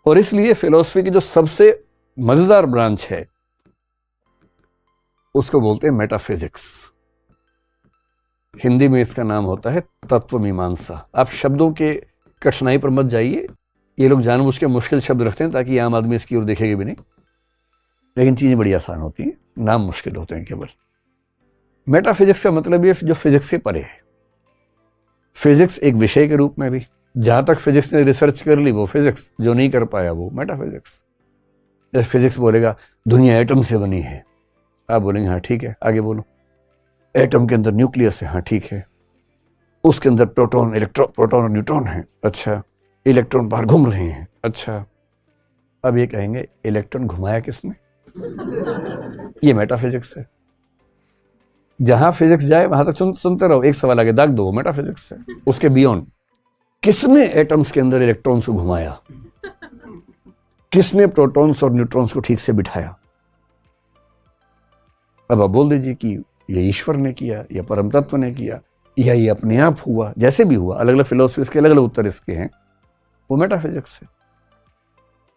और इसलिए फिलॉसफी की जो सबसे मजेदार ब्रांच है उसको बोलते हैं मेटाफिजिक्स। हिंदी में इसका नाम होता है तत्व मीमांसा। आप शब्दों के कठिनाई पर मत जाइए, ये लोग जानबूझ के मुश्किल शब्द रखते हैं ताकि आम आदमी इसकी ओर देखेगा भी नहीं, लेकिन चीजें बड़ी आसान होती हैं, नाम मुश्किल होते हैं केवल। मेटाफिजिक्स का मतलब ये जो फिजिक्स के परे है। फिजिक्स एक विषय के रूप में भी, जहां तक फिजिक्स ने रिसर्च कर ली वो फिजिक्स, जो नहीं कर पाया वो मेटाफिजिक्स। जैसे फिजिक्स बोलेगा दुनिया एटम से बनी है, आप बोलेंगे हाँ ठीक है, आगे बोलो। एटम के अंदर न्यूक्लियस है, हाँ ठीक है। उसके अंदर प्रोटॉन, इलेक्ट्रॉन, प्रोटॉन और न्यूट्रॉन है, अच्छा। इलेक्ट्रॉन बाहर घूम रहे हैं, अच्छा। अब ये कहेंगे इलेक्ट्रॉन घुमाया किसने? ये मेटाफिजिक्स है। जहां फिजिक्स जाए वहां तक सुनते रहो, एक सवाल आगे दाग दो, मेटाफिजिक्स है। उसके बियॉन्ड किसने एटम्स के अंदर इलेक्ट्रॉन्स को घुमाया, किसने प्रोटॉन्स और न्यूट्रॉन्स को ठीक से बिठाया? अब आप बोल दीजिए कि ये ईश्वर ने किया या परम तत्व ने किया या ये अपने आप हुआ, जैसे भी हुआ, अलग अलग फिलोसफीज के अलग अलग उत्तर इसके हैं, वो मेटाफिजिक्स है।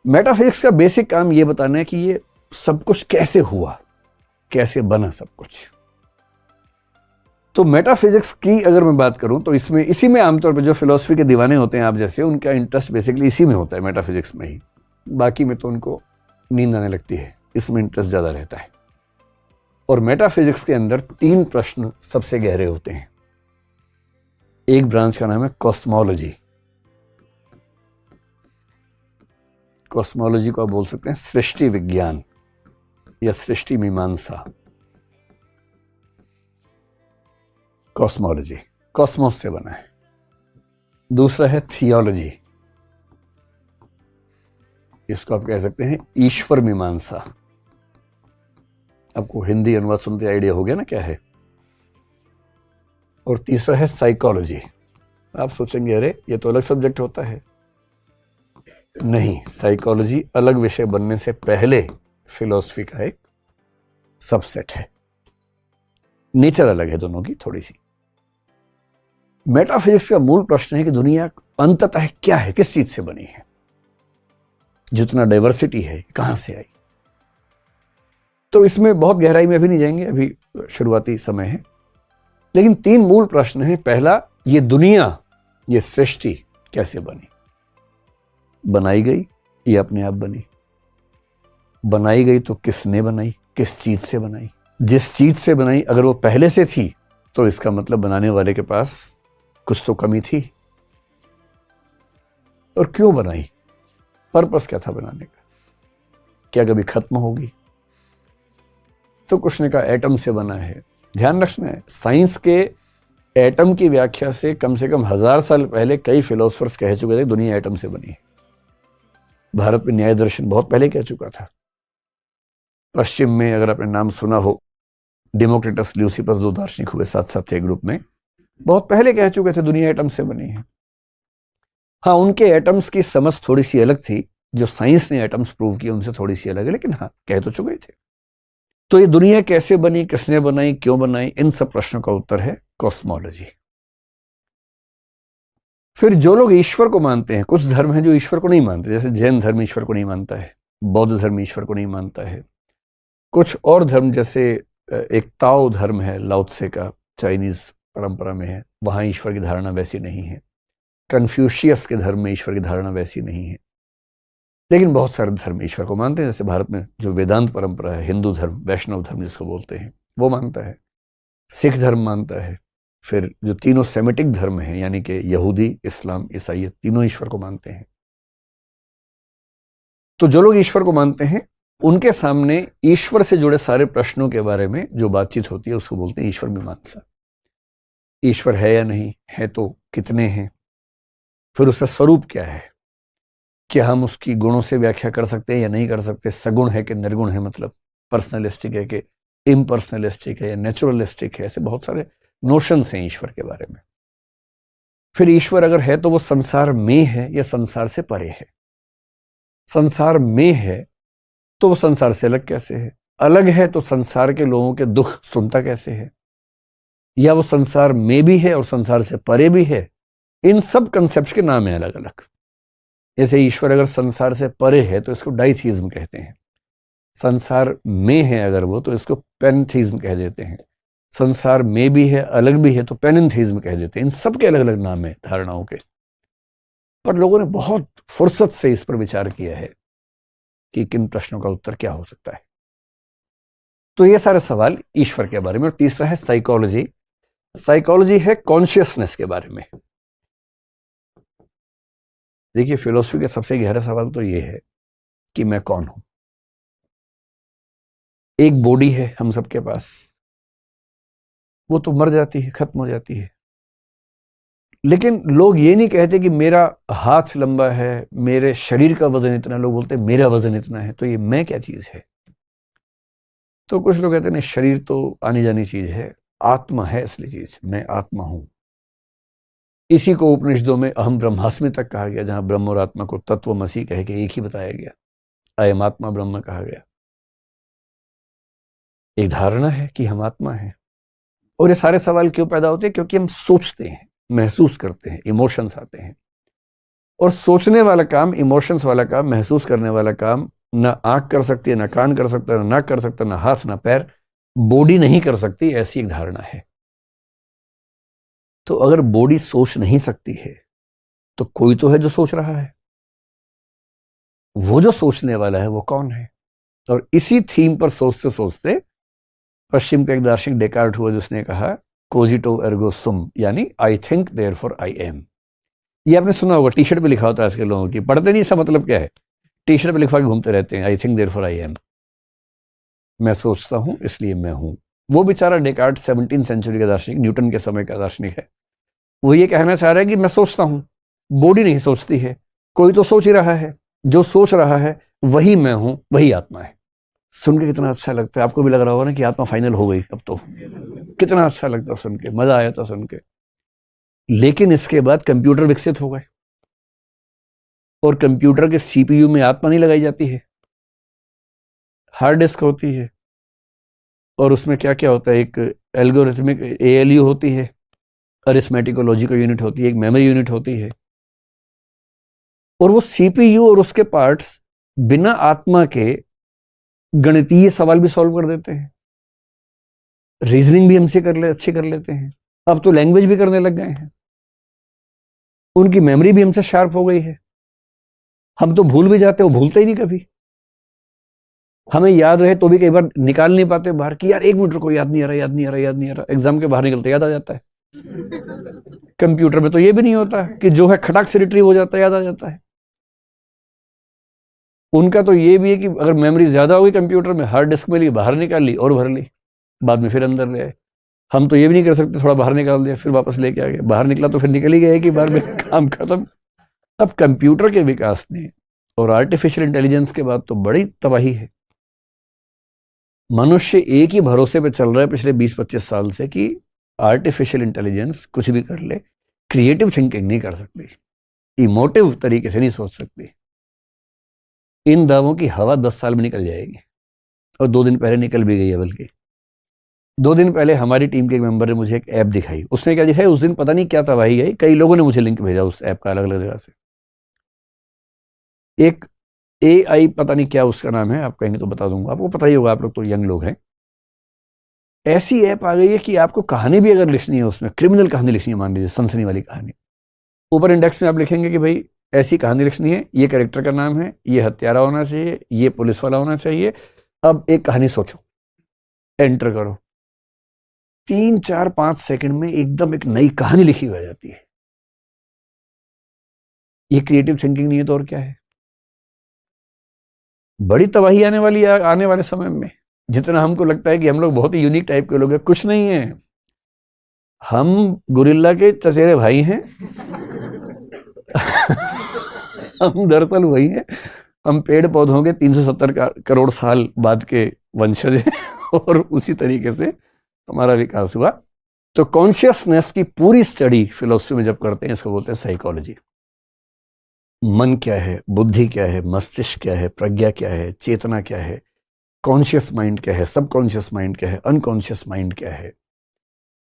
मेटाफिजिक्स का बेसिक काम ये बताना है कि ये सब कुछ कैसे हुआ, कैसे बना सब कुछ। तो मेटाफिजिक्स की अगर मैं बात करूं तो इसमें, इसी में आमतौर पर जो फिलोसफी के दीवाने होते हैं आप जैसे, उनका इंटरेस्ट बेसिकली इसी में होता है, मेटाफिजिक्स में ही। बाकी में तो उनको नींद आने लगती है, इसमें इंटरेस्ट ज्यादा रहता है। और मेटाफिजिक्स के अंदर 3 प्रश्न सबसे गहरे होते हैं। एक ब्रांच का नाम है कॉस्मोलॉजी। कॉस्मोलॉजी को आप बोल सकते हैं सृष्टि विज्ञान या सृष्टि मीमांसा। कॉस्मोलॉजी कॉस्मोस से बना है। दूसरा है थियोलॉजी, इसको आप कह सकते हैं ईश्वर मीमांसा। आपको हिंदी अनुवाद सुनते आइडिया हो गया ना क्या है। और तीसरा है साइकोलॉजी। आप सोचेंगे अरे ये तो अलग सब्जेक्ट होता है। नहीं, साइकोलॉजी अलग विषय बनने से पहले फिलॉसफी का एक सबसेट है। नेचर अलग है दोनों की थोड़ी सी। मेटाफिजिक्स का मूल प्रश्न है कि दुनिया अंततः क्या है, किस चीज से बनी है, जितना डाइवर्सिटी है कहां से आई। तो इसमें बहुत गहराई में अभी नहीं जाएंगे, अभी शुरुआती समय है। लेकिन 3 मूल प्रश्न हैं। पहला, ये दुनिया, ये सृष्टि कैसे बनी? बनाई गई या अपने आप बनी? बनाई गई तो किसने बनाई, किस चीज से बनाई? जिस चीज से बनाई अगर वो पहले से थी तो इसका मतलब बनाने वाले के पास कुछ तो कमी थी। और क्यों बनाई, पर्पस क्या था बनाने का? क्या कभी खत्म होगी? तो कुछ ने कहा एटम से बना है। ध्यान रखना है, साइंस के एटम की व्याख्या से कम 1000 साल पहले कई फिलोसफर्स कह चुके थे दुनिया एटम से बनी है। भारत में न्याय दर्शन बहुत पहले कह चुका था। पश्चिम में अगर आपने नाम सुना हो, डेमोक्रिटस, ल्यूसिपस, 2 दार्शनिक हुए साथ साथ थे ग्रुप में, बहुत पहले कह चुके थे दुनिया एटम से बनी है। हाँ, उनके एटम्स की समझ थोड़ी सी अलग थी, जो साइंस ने एटम्स प्रूव किए उनसे थोड़ी सी अलग है, लेकिन हाँ कह तो चुके थे। तो ये दुनिया कैसे बनी, किसने बनाई, क्यों बनाई, इन सब प्रश्नों का उत्तर है कॉस्मोलॉजी। फिर जो लोग ईश्वर को मानते हैं, कुछ धर्म हैं जो ईश्वर को नहीं मानते, जैसे जैन धर्म ईश्वर को नहीं मानता है, बौद्ध धर्म ईश्वर को नहीं मानता है। कुछ और धर्म जैसे एक ताओ धर्म है, लाओ त्से का, चाइनीज परंपरा में है, वहां ईश्वर की धारणा वैसी नहीं है। कन्फ्यूशियस के धर्म में ईश्वर की धारणा वैसी नहीं है। लेकिन बहुत सारे धर्म ईश्वर को मानते हैं, जैसे भारत में जो वेदांत परंपरा है, हिंदू धर्म, वैष्णव धर्म जिसको बोलते हैं, वो मानता है। सिख धर्म मानता है। फिर जो तीनों सेमिटिक धर्म हैं, यानी कि यहूदी, इस्लाम, ईसाईयत, तीनों ईश्वर को मानते हैं। तो जो लोग ईश्वर को मानते हैं उनके सामने ईश्वर से जुड़े सारे प्रश्नों के बारे में जो बातचीत होती है उसको बोलते हैं ईश्वर मीमांसा। ईश्वर है या नहीं है, तो कितने हैं, फिर उसका स्वरूप क्या है, क्या हम उसकी गुणों से व्याख्या कर सकते हैं या नहीं कर सकते, सगुण है कि निर्गुण है, मतलब पर्सनलिस्टिक है कि इम्पर्सनलिस्टिक है या नेचुरलिस्टिक है। ऐसे बहुत सारे नोशंस हैं ईश्वर के बारे में। फिर ईश्वर अगर है तो वो संसार में है या संसार से परे है? संसार में है तो वो संसार से अलग कैसे है? अलग है तो संसार के लोगों के दुख सुनता कैसे है? या वो संसार में भी है और संसार से परे भी है? इन सब कंसेप्ट के नाम हैं अलग अलग। जैसे ईश्वर अगर संसार से परे है तो इसको डाइथीज्म कहते हैं, संसार में है अगर वो तो इसको पैनथीज्म कह देते हैं, संसार में भी है अलग भी है तो पैनिनथीज्म कह देते हैं। इन सब के अलग अलग नाम है धारणाओं के, पर लोगों ने बहुत फुर्सत से इस पर विचार किया है कि किन प्रश्नों का उत्तर क्या हो सकता है। तो ये सारे सवाल ईश्वर के बारे में। और तीसरा है साइकोलॉजी। साइकोलॉजी है कॉन्शियसनेस के बारे में। देखिए, फिलॉसफी का सबसे गहरा सवाल तो ये है कि मैं कौन हूं। एक बॉडी है हम सबके पास, वो तो मर जाती है, खत्म हो जाती है, लेकिन लोग ये नहीं कहते कि मेरा हाथ लंबा है, मेरे शरीर का वजन इतना, लोग बोलते हैं मेरा वजन इतना है। तो ये मैं क्या चीज है? तो कुछ लोग कहते हैं नहीं, शरीर तो आनी जानी चीज है, आत्मा है असली चीज, मैं आत्मा हूं। इसी को उपनिषदों में अहम ब्रह्मास्मि तक कहा गया, जहां ब्रह्म और आत्मा को तत्वमसि कह के एक ही बताया गया, अयम आत्मा ब्रह्म कहा गया। एक धारणा है कि हम आत्मा है। और ये सारे सवाल क्यों पैदा होते हैं? क्योंकि हम सोचते हैं, महसूस करते हैं, इमोशंस आते हैं। और सोचने वाला काम, इमोशंस वाला काम, महसूस करने वाला काम ना आंख कर सकती है, ना कान कर सकता है, ना नाक कर सकता, ना हाथ, ना पैर, बॉडी नहीं कर सकती, ऐसी एक धारणा है। तो अगर बॉडी सोच नहीं सकती है तो कोई तो है जो सोच रहा है। वो जो सोचने वाला है वो कौन है? और इसी थीम पर सोचते सोचते पश्चिम का एक दार्शनिक डेकार्ट हुआ, जिसने कहा कोजिटो एर्गो सुम, यानी I think therefore I am. ये आपने सुना होगा, टी शर्ट पे लिखा होता है आजकल लोगों की, पढ़ते नहीं, इसका मतलब क्या है? टी शर्ट पे लिखवा के घूमते रहते हैं, I think therefore I am, मैं सोचता हूं इसलिए मैं हूं। वो बेचारा डेकार्ट 17वीं सेंचुरी का दार्शनिक, न्यूटन के समय का दार्शनिक है। वो ये कहना चाह रहा है कि मैं सोचता हूं, बॉडी नहीं सोचती है, कोई तो सोच ही रहा है, जो सोच रहा है वही मैं हूं, वही आत्मा है। सुन के कितना अच्छा लगता है। आपको भी लग रहा होगा ना कि आत्मा फाइनल हो गई अब तो। कितना अच्छा लगता सुन के, मजा आया था सुन के। लेकिन इसके बाद कंप्यूटर विकसित हो गए, और कंप्यूटर के सीपीयू में आत्मा नहीं लगाई जाती है, हार्ड डिस्क होती है, और उसमें क्या क्या होता है, एक एल्गोरिथमिक एएलयू होती है, अरिथमेटिको लॉजिकल यूनिट होती है, एक मेमोरी यूनिट होती है। और वो सीपीयू और उसके पार्ट्स बिना आत्मा के गणितीय सवाल भी सॉल्व कर देते हैं, रीजनिंग भी हमसे अच्छी कर लेते हैं। अब तो लैंग्वेज भी करने लग गए हैं, उनकी मेमोरी भी हमसे शार्प हो गई है। हम तो भूल भी जाते, वो भूलते ही नहीं कभी। हमें याद रहे तो भी कई बार निकाल नहीं पाते बाहर कि यार एक मिनट रुको, याद नहीं आ रहा, याद नहीं आ रहा, याद नहीं आ रहा। एग्जाम के बाहर निकलते याद आ जाता है। कंप्यूटर में तो ये भी नहीं होता कि जो है खटाक से रिट्रीव हो जाता है, याद आ जाता है। उनका तो ये भी है कि अगर मेमोरी ज्यादा होगी कंप्यूटर में, हार्ड डिस्क में ली, बाहर निकाल ली और भर ली, बाद में फिर अंदर ले आए। हम तो ये भी नहीं कर सकते, थोड़ा बाहर निकाल दिया फिर वापस लेके आ गए, बाहर निकला तो फिर निकल ही गया कि बार में काम खत्म। अब कंप्यूटर के विकास ने और आर्टिफिशियल इंटेलिजेंस के बाद तो बड़ी तबाही है। मनुष्य एक ही भरोसे पे चल रहा है पिछले 20-25 साल से कि आर्टिफिशियल इंटेलिजेंस कुछ भी कर ले, क्रिएटिव थिंकिंग नहीं कर सकती, इमोटिव तरीके से नहीं सोच सकती। इन दावों की हवा 10 साल में निकल जाएगी, और 2 दिन पहले निकल भी गई है। बल्कि 2 दिन पहले हमारी टीम के एक मेंबर ने मुझे एक ऐप दिखाई। उसने क्या दिखाई उस दिन, पता नहीं क्या तबाही गई, कई लोगों ने मुझे लिंक भेजा उस ऐप का अलग अलग जगह से। एक AI, पता नहीं क्या उसका नाम है, आप कहेंगे तो बता दूंगा, आपको पता ही होगा, आप लोग तो यंग लोग हैं। ऐसी ऐप आ गई है कि आपको कहानी भी अगर लिखनी है, उसमें क्रिमिनल कहानी लिखनी है, मान लीजिए सनसनी वाली कहानी, ऊपर इंडेक्स में आप लिखेंगे कि भाई ऐसी कहानी लिखनी है, ये कैरेक्टर का नाम है, ये हत्यारा होना चाहिए, ये पुलिस वाला होना चाहिए, अब एक कहानी सोचो, एंटर करो, 3-4-5 सेकंड में एकदम एक नई कहानी लिखी हो जाती है। ये क्रिएटिव थिंकिंग नहीं है तो और क्या है? बड़ी तबाही आने वाली है आने वाले समय में। जितना हमको लगता है कि हम लोग बहुत ही यूनिक टाइप के लोग हैं, कुछ नहीं है। हम गुरिल्ला के चचेरे भाई हैं। हम दरअसल वही हैं, हम पेड़ पौधों के 370 करोड़ साल बाद के वंशज हैं, और उसी तरीके से हमारा विकास हुआ। तो कॉन्शियसनेस की पूरी स्टडी फिलोसफी में जब करते हैं, इसको बोलते हैं साइकोलॉजी। मन क्या है, बुद्धि क्या है, मस्तिष्क क्या है, प्रज्ञा क्या है, चेतना क्या है, कॉन्शियस माइंड क्या है, सबकॉन्शियस माइंड क्या है, अनकॉन्शियस माइंड क्या है,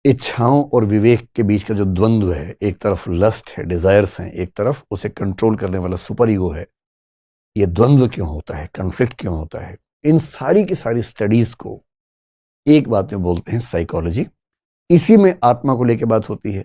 इच्छाओं और विवेक के बीच का जो द्वंद्व है, एक तरफ लस्ट है, डिजायर्स हैं, एक तरफ उसे कंट्रोल करने वाला सुपर ईगो है, ये द्वंद्व क्यों होता है, कन्फ्लिक्ट क्यों होता है, इन सारी की सारी स्टडीज को एक बात में बोलते हैं साइकोलॉजी। इसी में आत्मा को लेकर बात होती है।